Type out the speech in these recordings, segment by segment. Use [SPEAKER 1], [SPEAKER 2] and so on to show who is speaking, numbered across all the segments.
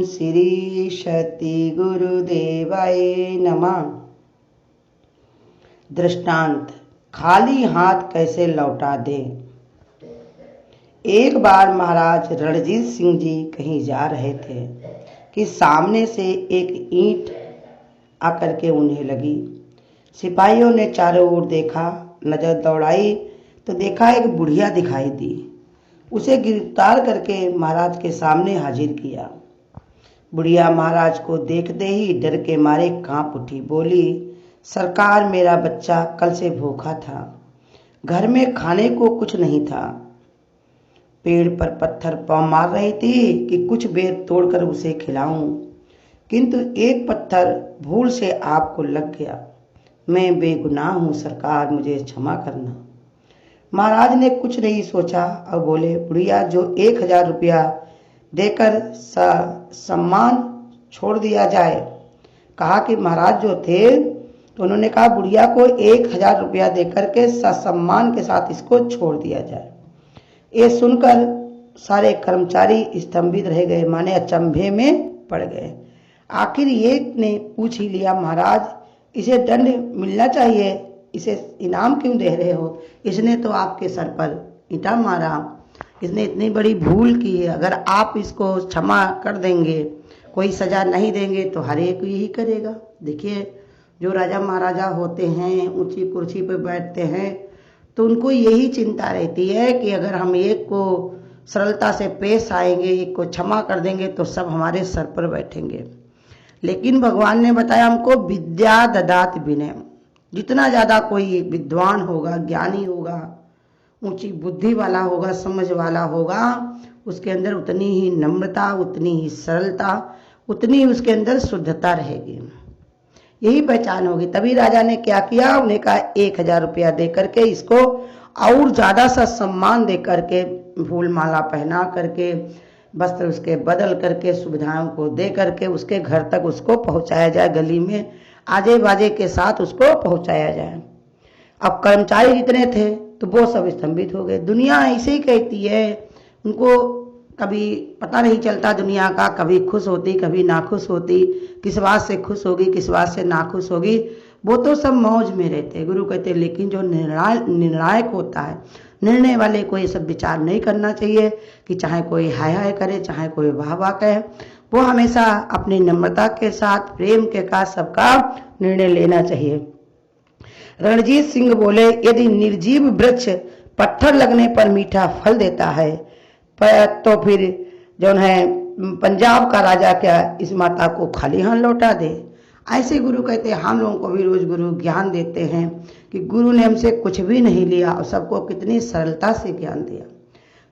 [SPEAKER 1] श्री सती गुरुदेवाय नमः। दृष्टांत, खाली हाथ कैसे लौटा दें। एक बार महाराज रणजीत सिंह जी कहीं जा रहे थे कि सामने से एक ईंट आकर के उन्हें लगी। सिपाहियों ने चारों ओर देखा, नजर दौड़ाई तो देखा एक बुढ़िया दिखाई दी। उसे गिरफ्तार करके महाराज के सामने हाजिर किया। बुढ़िया महाराज को देखते ही डर के मारे कांप उठी। बोली, सरकार, मेरा बच्चा कल से भूखा था, घर में खाने को कुछ नहीं था। पेड़ पर पत्थर पाँव मार रही थी कि कुछ बेर तोड़कर उसे खिलाऊं, किंतु एक पत्थर भूल से आपको लग गया। मैं बेगुनाह हूं सरकार, मुझे क्षमा करना। महाराज ने कुछ नहीं सोचा और बोले, बुढ़िया, जो 1000 रुपया देकर सम्मान छोड़ दिया जाए। कहा कि महाराज जो थे तो उन्होंने कहा बुढ़िया को 1000 रुपया देकर के सम्मान के साथ इसको छोड़ दिया जाए। ये सुनकर सारे कर्मचारी स्तंभित रह गए, माने अचंभे में पड़ गए। आखिर एक ने पूछ ही लिया, महाराज इसे दंड मिलना चाहिए, इसे इनाम क्यों दे रहे हो? इसने तो आपके सर पर ईंटा मारा, इसने इतनी बड़ी भूल की है। अगर आप इसको क्षमा कर देंगे, कोई सजा नहीं देंगे तो हर एक यही करेगा। देखिए, जो राजा महाराजा होते हैं, ऊंची कुर्सी पर बैठते हैं, तो उनको यही चिंता रहती है कि अगर हम एक को सरलता से पेश आएंगे, एक को क्षमा कर देंगे तो सब हमारे सर पर बैठेंगे। लेकिन भगवान ने बताया हमको, विद्या ददात विनय। जितना ज़्यादा कोई विद्वान होगा, ज्ञानी होगा, ऊंची बुद्धि वाला होगा, समझ वाला होगा, उसके अंदर उतनी ही नम्रता, उतनी ही सरलता, उतनी ही उसके अंदर शुद्धता रहेगी। यही पहचान होगी। तभी राजा ने क्या किया, उन्हें कहा 1000 रुपया दे करके इसको और ज़्यादा सा सम्मान दे करके, फूल माला पहना करके, वस्त्र उसके बदल करके, सुविधाओं को दे करके उसके घर तक उसको पहुंचाया जाए। गली में आजे बाजे के साथ उसको पहुंचाया जाए। अब कर्मचारी जितने थे तो वो सब स्तंभित हो गए। दुनिया ऐसे ही कहती है, उनको कभी पता नहीं चलता दुनिया का, कभी खुश होती कभी नाखुश होती, किस बात से खुश होगी किस बात से नाखुश होगी, वो तो सब मौज में रहते। गुरु कहते लेकिन जो निर्णायक होता है, निर्णय वाले को ये सब विचार नहीं करना चाहिए कि चाहे कोई हाय हाय करे, चाहे कोई वाह वाह कहे। वो हमेशा अपनी नम्रता के साथ, प्रेम के साथ सबका निर्णय लेना चाहिए। रणजीत सिंह बोले, यदि निर्जीव वृक्ष पत्थर लगने पर मीठा फल देता है तो फिर जो है पंजाब का राजा क्या इस माता को खाली हाथ लौटा दे? ऐसे गुरु कहते हैं, हम लोगों को भी रोज गुरु ज्ञान देते हैं कि गुरु ने हमसे कुछ भी नहीं लिया और सबको कितनी सरलता से ज्ञान दिया।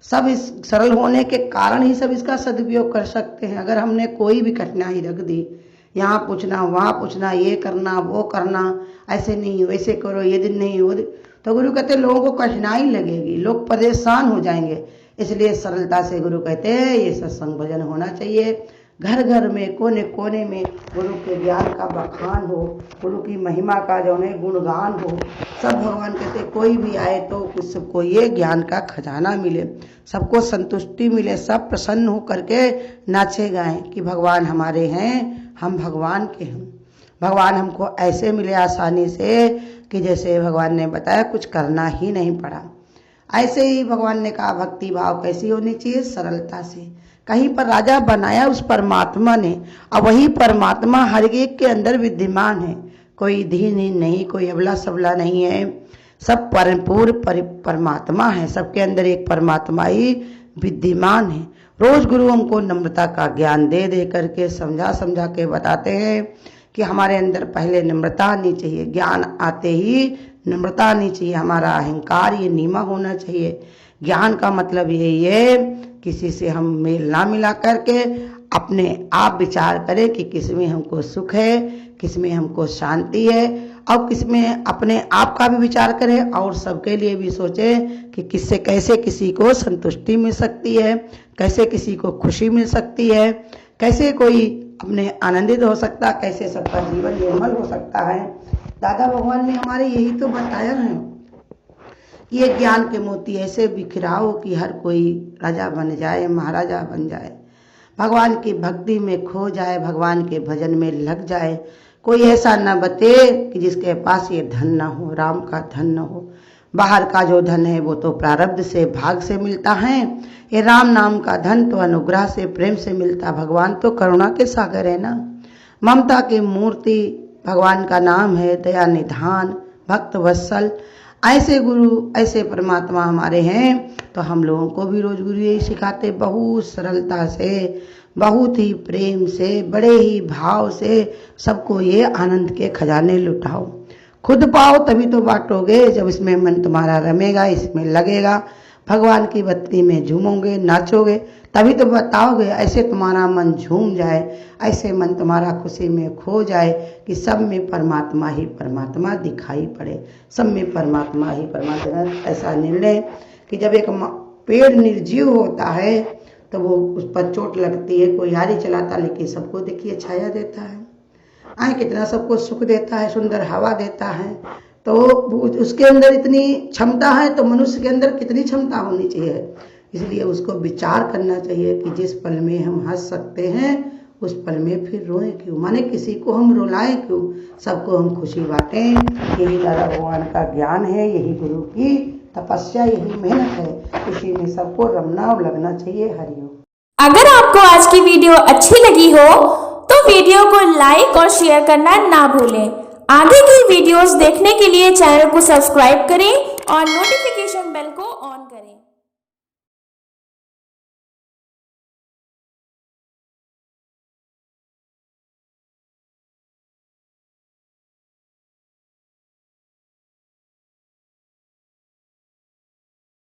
[SPEAKER 1] सब इस सरल होने के कारण ही सब इसका सदुपयोग कर सकते हैं। अगर हमने कोई भी कठिनाई रख दी, यहाँ पूछना वहाँ पूछना, ये करना वो करना, ऐसे नहीं वैसे करो, ये दिन नहीं वो दिन, तो गुरु कहते लोगों को कठिनाई लगेगी, लोग परेशान हो जाएंगे। इसलिए सरलता से गुरु कहते हैं ये सत्संग भजन होना चाहिए। घर घर में, कोने कोने में गुरु के ज्ञान का बखान हो, गुरु की महिमा का जो है गुणगान हो। सब भगवान कहते कोई भी आए तो सबको ये ज्ञान का खजाना मिले, सबको संतुष्टि मिले, सब प्रसन्न हो करके नाचे गाएं कि भगवान हमारे हैं, हम भगवान के हैं। भगवान हमको ऐसे मिले आसानी से कि जैसे भगवान ने बताया कुछ करना ही नहीं पड़ा। ऐसे ही भगवान ने कहा भक्ति भाव कैसी होनी चाहिए, सरलता से। कहीं पर राजा बनाया उस परमात्मा ने, और वही परमात्मा हर एक के अंदर विद्यमान है। कोई दीनहीन नहीं, कोई अबला सबला नहीं है, सब पूर्ण परमात्मा है। सबके अंदर एक परमात्मा ही विद्यमान है। रोज गुरु हमको नम्रता का ज्ञान दे दे करके समझा समझा के बताते हैं कि हमारे अंदर पहले नम्रता आनी चाहिए, ज्ञान आते ही नम्रता आनी चाहिए, हमारा अहंकार ये नीमा होना चाहिए। ज्ञान का मतलब यही है किसी से हम मेल ना मिला करके अपने आप विचार करें कि किस में हमको सुख है, किस में हमको शांति है, और किस में अपने आप का भी विचार करें और सबके लिए भी सोचें कि किससे कैसे किसी को संतुष्टि मिल सकती है, कैसे किसी को खुशी मिल सकती है, कैसे कोई अपने आनंदित हो सकता, कैसे सबका जीवन निर्मल हो सकता है। दादा भगवान ने हमारे यही तो बताया है कि ये ज्ञान के मोती ऐसे बिखराओ कि हर कोई राजा बन जाए, महाराजा बन जाए। भगवान की भक्ति में खो जाए, भगवान के भजन में लग जाए। कोई ऐसा न बते कि जिसके पास ये धन न हो, राम का धन न हो। बाहर का जो धन है वो तो प्रारब्ध से, भाग से मिलता है। ये राम नाम का धन तो अनुग्रह से, प्रेम से मिलता। भगवान तो करुणा के सागर है ना, ममता की मूर्ति भगवान का नाम है, दया निधान, भक्त वत्सल। ऐसे गुरु, ऐसे परमात्मा हमारे हैं। तो हम लोगों को भी रोज गुरु यही सिखाते, बहुत सरलता से, बहुत ही प्रेम से, बड़े ही भाव से सबको ये आनंद के खजाने लुटाओ। खुद पाओ तभी तो बांटोगे। जब इसमें मन तुम्हारा रमेगा, इसमें लगेगा, भगवान की भक्ति में झूमोगे, नाचोगे, तभी तो बताओगे। ऐसे तुम्हारा मन झूम जाए, ऐसे मन तुम्हारा खुशी में खो जाए कि सब में परमात्मा ही परमात्मा दिखाई पड़े, सब में परमात्मा ही परमात्मा। ऐसा निर्णय कि जब एक पेड़ निर्जीव होता है तो वो उस पर चोट लगती है, कोई यारी चलाता, लेकिन सबको देखिए छाया देता है, आए कितना सबको सुख देता है, सुंदर हवा देता है। तो उसके अंदर इतनी क्षमता है तो मनुष्य के अंदर कितनी क्षमता होनी चाहिए। इसलिए उसको विचार करना चाहिए कि जिस पल में हम हंस सकते हैं उस पल में फिर रोएं क्यों, माने किसी को हम रुलाएं क्यों, सबको हम खुशी बांटें। यही दादा भगवान का ज्ञान है, यही गुरु की तपस्या, यही मेहनत है। इसी में सबको रमना और लगना चाहिए। हरिओम।
[SPEAKER 2] अगर आपको आज की वीडियो अच्छी लगी हो तो वीडियो को लाइक और शेयर करना ना भूलें। आगे की वीडियोस देखने के लिए चैनल को सब्सक्राइब करें और नोटिफिकेशन बेल को ऑन